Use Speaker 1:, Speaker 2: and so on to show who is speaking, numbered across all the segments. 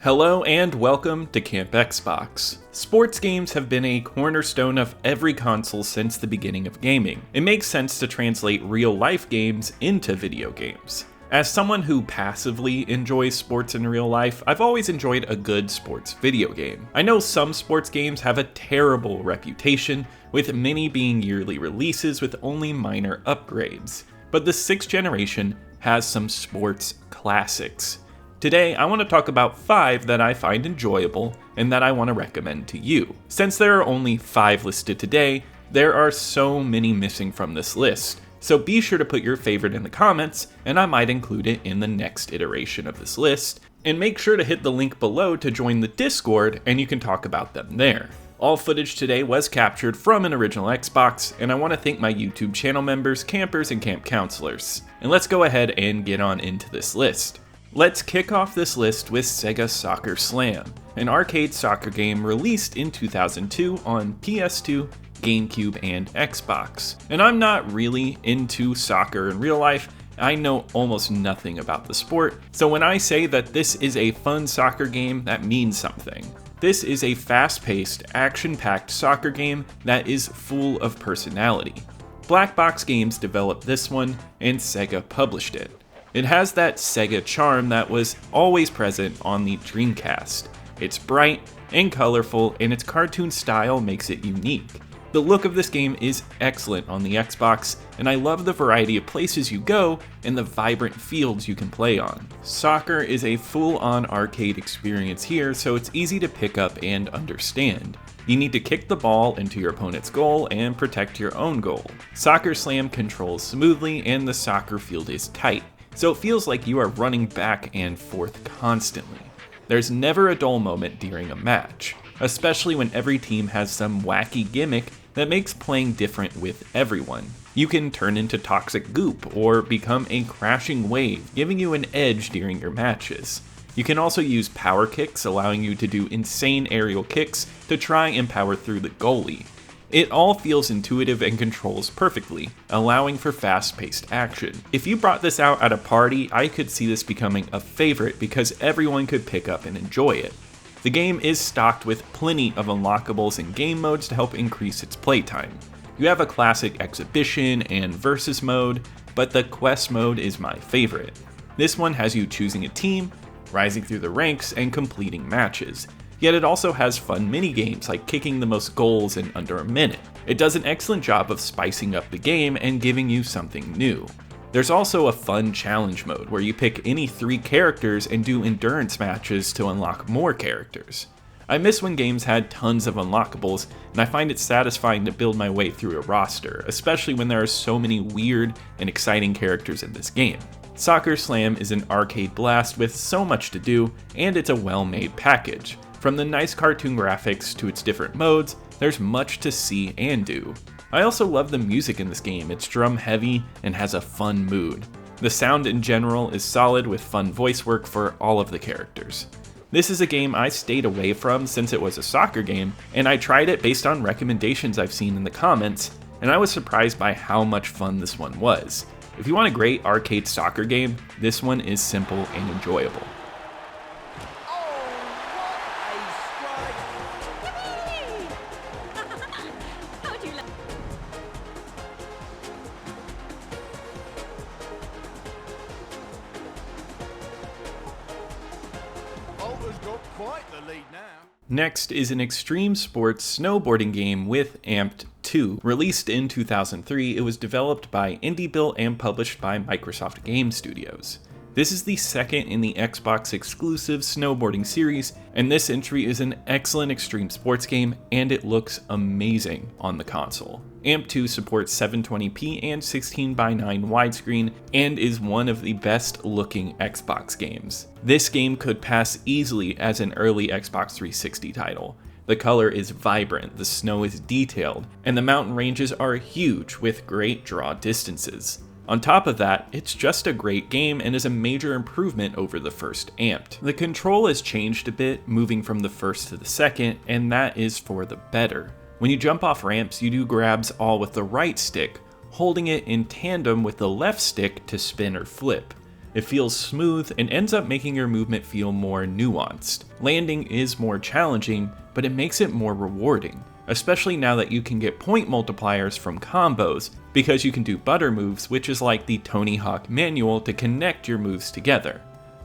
Speaker 1: Hello and welcome to Camp Xbox. Sports games have been a cornerstone of every console since the beginning of gaming. It makes sense to translate real-life games into video games. As someone who passively enjoys sports in real life, I've always enjoyed a good sports video game. I know some sports games have a terrible reputation, with many being yearly releases with only minor upgrades. But the 6th generation has some sports classics. Today, I want to talk about 5 that I find enjoyable and that I want to recommend to you. Since there are only 5 listed today, there are so many missing from this list. So be sure to put your favorite in the comments, and I might include it in the next iteration of this list. And make sure to hit the link below to join the Discord, and you can talk about them there. All footage today was captured from an original Xbox, and I want to thank my YouTube channel members, campers, and camp counselors. And let's go ahead and get on into this list. Let's kick off this list with Sega Soccer Slam, an arcade soccer game released in 2002 on PS2, GameCube, and Xbox. And I'm not really into soccer in real life. I know almost nothing about the sport, so when I say that this is a fun soccer game, that means something. This is a fast-paced, action-packed soccer game that is full of personality. Black Box Games developed this one, and Sega published it. It has that Sega charm that was always present on the Dreamcast. It's bright and colorful, and its cartoon style makes it unique. The look of this game is excellent on the Xbox, and I love the variety of places you go and the vibrant fields you can play on. Soccer is a full-on arcade experience here, so it's easy to pick up and understand. You need to kick the ball into your opponent's goal and protect your own goal. Soccer Slam controls smoothly, and the soccer field is tight, so it feels like you are running back and forth constantly. There's never a dull moment during a match, especially when every team has some wacky gimmick that makes playing different with everyone. You can turn into toxic goop or become a crashing wave, giving you an edge during your matches. You can also use power kicks, allowing you to do insane aerial kicks to try and power through the goalie. It all feels intuitive and controls perfectly, allowing for fast-paced action. If you brought this out at a party, I could see this becoming a favorite because everyone could pick up and enjoy it. The game is stocked with plenty of unlockables and game modes to help increase its playtime. You have a classic exhibition and versus mode, but the quest mode is my favorite. This one has you choosing a team, rising through the ranks, and completing matches. Yet it also has fun mini-games like kicking the most goals in under a minute. It does an excellent job of spicing up the game and giving you something new. There's also a fun challenge mode where you pick any 3 characters and do endurance matches to unlock more characters. I miss when games had tons of unlockables, and I find it satisfying to build my way through a roster, especially when there are so many weird and exciting characters in this game. Soccer Slam is an arcade blast with so much to do, and it's a well-made package. From the nice cartoon graphics to its different modes, there's much to see and do. I also love the music in this game. It's drum heavy and has a fun mood. The sound in general is solid with fun voice work for all of the characters. This is a game I stayed away from since it was a soccer game, and I tried it based on recommendations I've seen in the comments, and I was surprised by how much fun this one was. If you want a great arcade soccer game, this one is simple and enjoyable. Next is an extreme sports snowboarding game with Amped 2. Released in 2003, it was developed by Indie Built and published by Microsoft Game Studios. This is the second in the Xbox exclusive snowboarding series, and this entry is an excellent extreme sports game, and it looks amazing on the console. Amped 2 supports 720p and 16:9 widescreen, and is one of the best looking Xbox games. This game could pass easily as an early Xbox 360 title. The color is vibrant, the snow is detailed, and the mountain ranges are huge with great draw distances. On top of that, it's just a great game and is a major improvement over the first Amped. The control has changed a bit, moving from the first to the second, and that is for the better. When you jump off ramps, you do grabs all with the right stick, holding it in tandem with the left stick to spin or flip. It feels smooth and ends up making your movement feel more nuanced. Landing is more challenging, but it makes it more rewarding, especially now that you can get point multipliers from combos, because you can do butter moves, which is like the Tony Hawk manual to connect your moves together.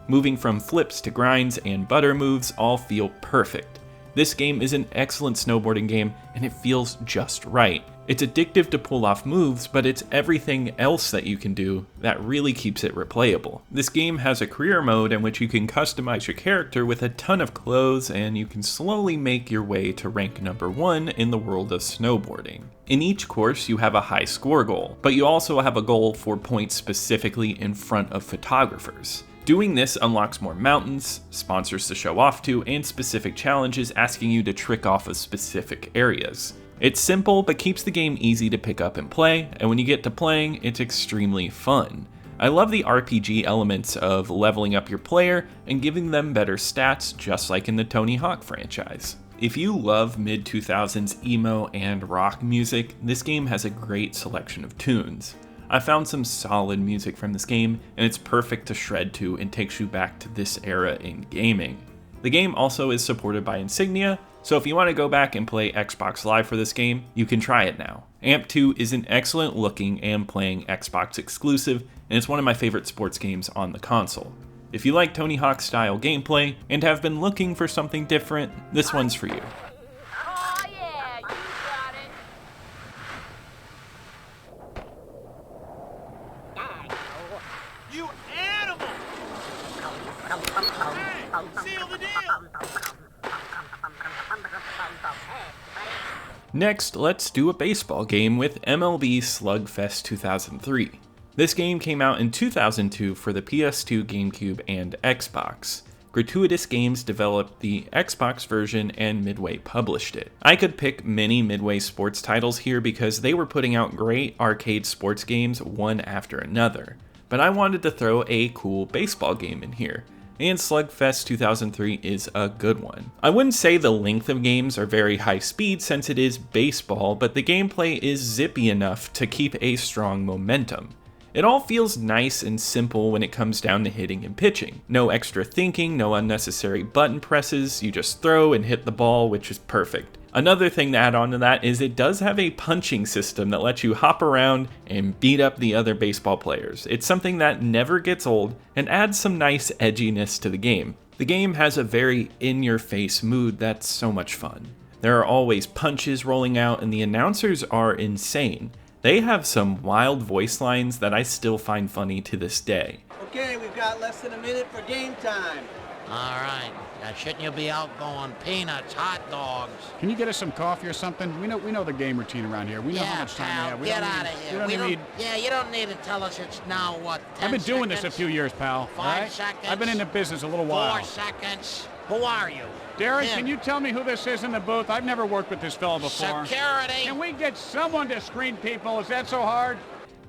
Speaker 1: Moving from flips to grinds and butter moves all feel perfect. This game is an excellent snowboarding game, and it feels just right. It's addictive to pull off moves, but it's everything else that you can do that really keeps it replayable. This game has a career mode in which you can customize your character with a ton of clothes, and you can slowly make your way to rank number 1 in the world of snowboarding. In each course, you have a high score goal, but you also have a goal for points specifically in front of photographers. Doing this unlocks more mountains, sponsors to show off to, and specific challenges asking you to trick off of specific areas. It's simple, but keeps the game easy to pick up and play, and when you get to playing, it's extremely fun. I love the RPG elements of leveling up your player and giving them better stats, just like in the Tony Hawk franchise. If you love mid-2000s emo and rock music, this game has a great selection of tunes. I found some solid music from this game, and it's perfect to shred to and takes you back to this era in gaming. The game also is supported by Insignia, so if you want to go back and play Xbox Live for this game, you can try it now. AMP2 is an excellent looking and playing Xbox exclusive, and it's one of my favorite sports games on the console. If you like Tony Hawk style gameplay and have been looking for something different, this one's for you.
Speaker 2: Oh yeah, you got it.
Speaker 3: You animal! Hey, seal the deal!
Speaker 1: Next, let's do a baseball game with MLB Slugfest 2003. This game came out in 2002 for the PS2, GameCube, and Xbox. Gratuitous Games developed the Xbox version and Midway published it. I could pick many Midway sports titles here because they were putting out great arcade sports games one after another, but I wanted to throw a cool baseball game in here, and Slugfest 2003 is a good one. I wouldn't say the length of games are very high speed since it is baseball, but the gameplay is zippy enough to keep a strong momentum. It all feels nice and simple when it comes down to hitting and pitching. No extra thinking, no unnecessary button presses, you just throw and hit the ball, which is perfect. Another thing to add on to that is it does have a punching system that lets you hop around and beat up the other baseball players. It's something that never gets old and adds some nice edginess to the game. The game has a very in-your-face mood that's so much fun. There are always punches rolling out and the announcers are insane. They have some wild voice lines that I still find funny to this day.
Speaker 4: Okay, we've got less than a minute for game time.
Speaker 5: All right. Shouldn't you be out going peanuts, hot dogs?
Speaker 6: Can you get us some coffee or something? We know the game routine around here. We know how
Speaker 5: Yeah,
Speaker 6: much time
Speaker 5: pal,
Speaker 6: we have. We
Speaker 5: get
Speaker 6: don't
Speaker 5: out
Speaker 6: need-
Speaker 5: of
Speaker 6: we
Speaker 5: here.
Speaker 6: don't
Speaker 5: We
Speaker 6: need-
Speaker 5: don't, you don't need to tell us it's now, what, 10
Speaker 6: I've been doing this a
Speaker 5: seconds?
Speaker 6: few years, pal.
Speaker 5: 5
Speaker 6: all right?
Speaker 5: seconds?
Speaker 6: I've been in the business a little
Speaker 5: 4
Speaker 6: while.
Speaker 5: seconds. Who are you?
Speaker 6: Darren,
Speaker 5: Tim.
Speaker 6: can you tell me who this is in the booth? I've never worked with this fella before.
Speaker 5: Security.
Speaker 6: Can we get someone to screen people? Is that so hard?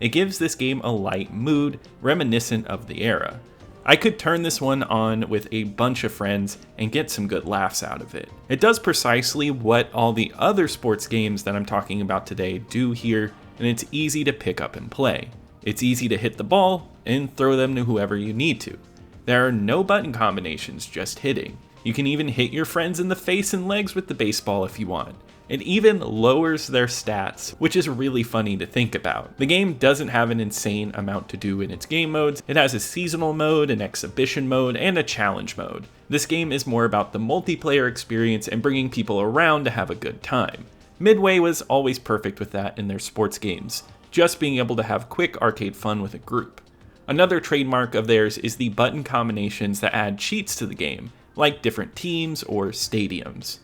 Speaker 1: It gives this game a light mood, reminiscent of the era. I could turn this one on with a bunch of friends and get some good laughs out of it. It does precisely what all the other sports games that I'm talking about today do here, and it's easy to pick up and play. It's easy to hit the ball and throw them to whoever you need to. There are no button combinations, just hitting. You can even hit your friends in the face and legs with the baseball if you want. It even lowers their stats, which is really funny to think about. The game doesn't have an insane amount to do in its game modes. It has a seasonal mode, an exhibition mode, and a challenge mode. This game is more about the multiplayer experience and bringing people around to have a good time. Midway was always perfect with that in their sports games, just being able to have quick arcade fun with a group. Another trademark of theirs is the button combinations that add cheats to the game, like different teams or stadiums.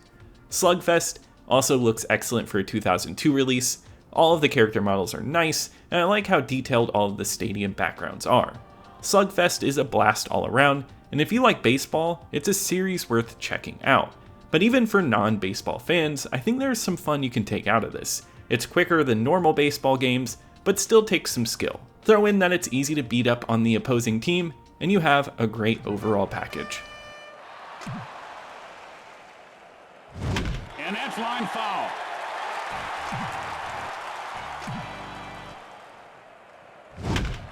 Speaker 1: Slugfest also looks excellent for a 2002 release. All of the character models are nice, and I like how detailed all of the stadium backgrounds are. Slugfest is a blast all around, and if you like baseball, it's a series worth checking out. But even for non-baseball fans, I think there's some fun you can take out of this. It's quicker than normal baseball games, but still takes some skill. Throw in that it's easy to beat up on the opposing team, and you have a great overall package.
Speaker 6: And that's line foul.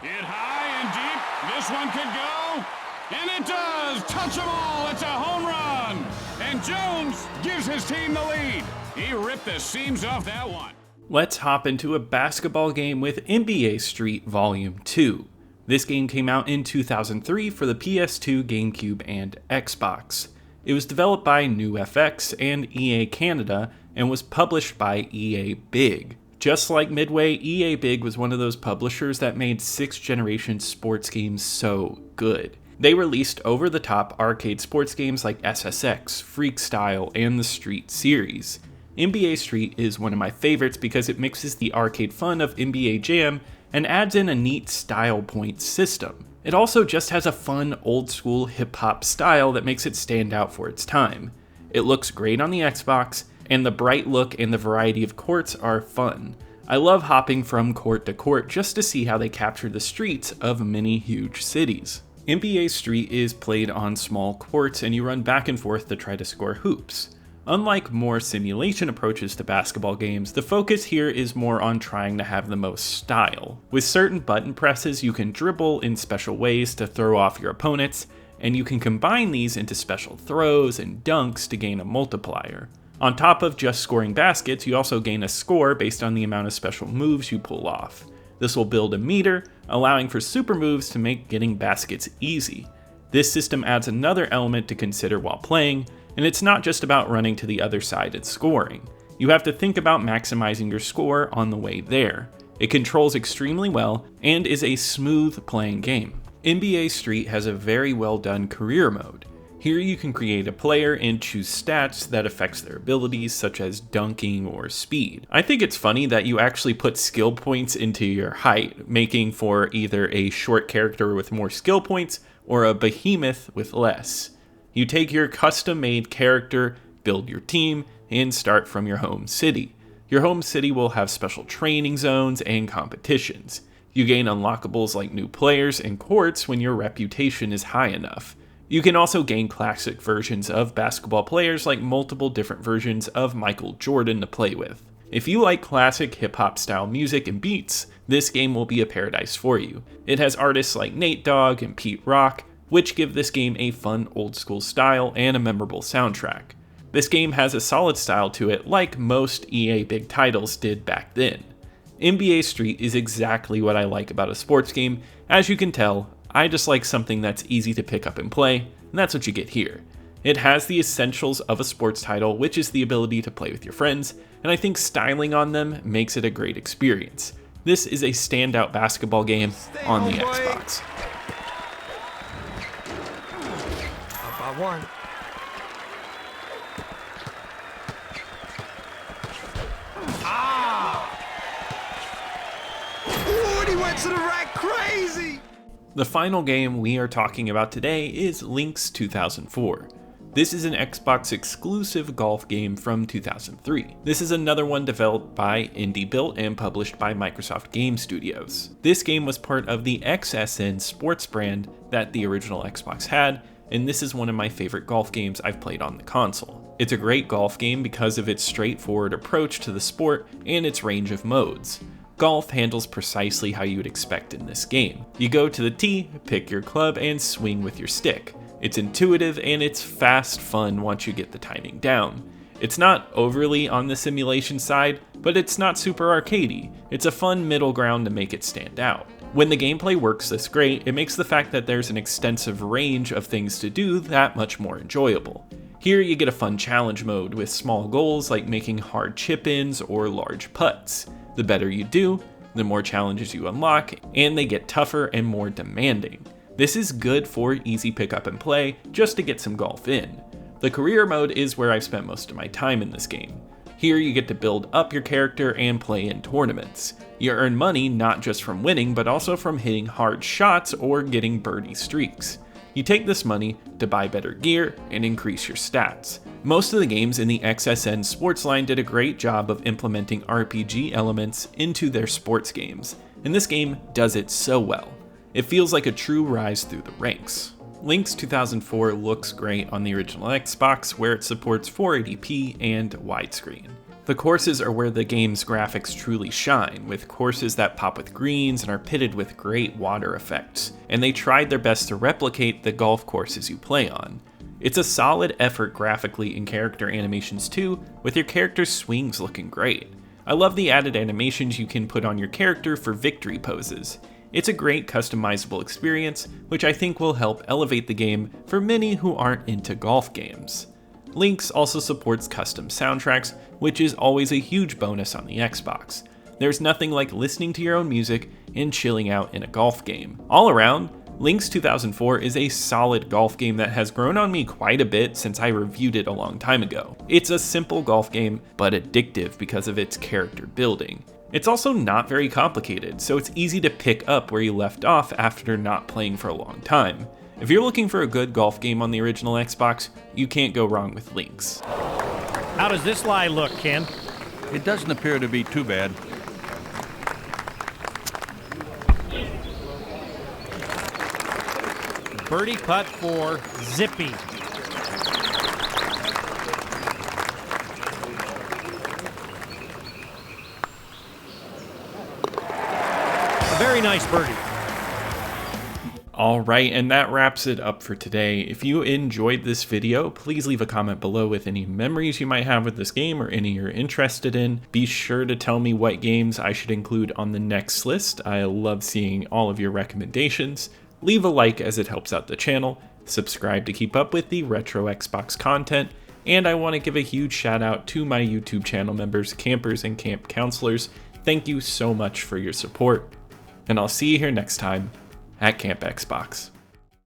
Speaker 6: Hit high and deep. This this one could go. And it does! Touch them all! It's a home run! And Jones gives his team the lead. He ripped the seams off that one.
Speaker 1: Let's hop into a basketball game with NBA Street Volume 2. This game came out in 2003 for the PS2, GameCube, and Xbox. It was developed by NewFX and EA Canada and was published by EA Big. Just like Midway, EA Big was one of those publishers that made 6th generation sports games so good. They released over-the-top arcade sports games like SSX, Freakstyle, and the Street series. NBA Street is one of my favorites because it mixes the arcade fun of NBA Jam and adds in a neat style point system. It also just has a fun, old-school hip-hop style that makes it stand out for its time. It looks great on the Xbox, and the bright look and the variety of courts are fun. I love hopping from court to court just to see how they capture the streets of many huge cities. NBA Street is played on small courts and you run back and forth to try to score hoops. Unlike more simulation approaches to basketball games, the focus here is more on trying to have the most style. With certain button presses, you can dribble in special ways to throw off your opponents, and you can combine these into special throws and dunks to gain a multiplier. On top of just scoring baskets, you also gain a score based on the amount of special moves you pull off. This will build a meter, allowing for super moves to make getting baskets easy. This system adds another element to consider while playing, and it's not just about running to the other side and scoring. You have to think about maximizing your score on the way there. It controls extremely well and is a smooth playing game. NBA Street has a very well done career mode. Here you can create a player and choose stats that affects their abilities such as dunking or speed. I think it's funny that you actually put skill points into your height, making for either a short character with more skill points or a behemoth with less. You take your custom-made character, build your team, and start from your home city. Your home city will have special training zones and competitions. You gain unlockables like new players and courts when your reputation is high enough. You can also gain classic versions of basketball players like multiple different versions of Michael Jordan to play with. If you like classic hip-hop style music and beats, this game will be a paradise for you. It has artists like Nate Dogg and Pete Rock, which give this game a fun old school style and a memorable soundtrack. This game has a solid style to it like most EA Big titles did back then. NBA Street is exactly what I like about a sports game. As you can tell, I just like something that's easy to pick up and play, and that's what you get here. It has the essentials of a sports title, which is the ability to play with your friends, and I think styling on them makes it a great experience. This is a standout basketball game on the Xbox.
Speaker 3: Up by one. Ooh, and he went to the rack crazy!
Speaker 1: The final game we are talking about today is Lynx 2004. This is an Xbox exclusive golf game from 2003. This is another one developed by Indie Built and published by Microsoft Game Studios. This game was part of the XSN sports brand that the original Xbox had, and this is one of my favorite golf games I've played on the console. It's a great golf game because of its straightforward approach to the sport and its range of modes. Golf handles precisely how you would expect in this game. You go to the tee, pick your club, and swing with your stick. It's intuitive and it's fast fun once you get the timing down. It's not overly on the simulation side, but it's not super arcadey. It's a fun middle ground to make it stand out. When the gameplay works this great, it makes the fact that there's an extensive range of things to do that much more enjoyable. Here you get a fun challenge mode with small goals like making hard chip-ins or large putts. The better you do, the more challenges you unlock, and they get tougher and more demanding. This is good for easy pick up and play, just to get some golf in. The career mode is where I've spent most of my time in this game. Here you get to build up your character and play in tournaments. You earn money not just from winning, but also from hitting hard shots or getting birdie streaks. You take this money to buy better gear and increase your stats. Most of the games in the XSN sports line did a great job of implementing RPG elements into their sports games, and this game does it so well. It feels like a true rise through the ranks. Lynx 2004 looks great on the original Xbox, where it supports 480p and widescreen. The courses are where the game's graphics truly shine, with courses that pop with greens and are pitted with great water effects, and they tried their best to replicate the golf courses you play on. It's a solid effort graphically in character animations too, with your character's swings looking great. I love the added animations you can put on your character for victory poses. It's a great customizable experience, which I think will help elevate the game for many who aren't into golf games. Lynx also supports custom soundtracks, which is always a huge bonus on the Xbox. There's nothing like listening to your own music and chilling out in a golf game. All around, Lynx 2004 is a solid golf game that has grown on me quite a bit since I reviewed it a long time ago. It's a simple golf game, but addictive because of its character building. It's also not very complicated, so it's easy to pick up where you left off after not playing for a long time. If you're looking for a good golf game on the original Xbox, you can't go wrong with Lynx.
Speaker 7: How does this lie look, Ken?
Speaker 8: It doesn't appear to be too bad.
Speaker 7: Birdie putt for Zippy. A very nice birdie.
Speaker 1: Alright, and that wraps it up for today. If you enjoyed this video, please leave a comment below with any memories you might have with this game or any you're interested in. Be sure to tell me what games I should include on the next list. I love seeing all of your recommendations. Leave a like as it helps out the channel. Subscribe to keep up with the retro Xbox content. And I want to give a huge shout out to my YouTube channel members, campers, and camp counselors. Thank you so much for your support. And I'll see you here next time at Camp Xbox.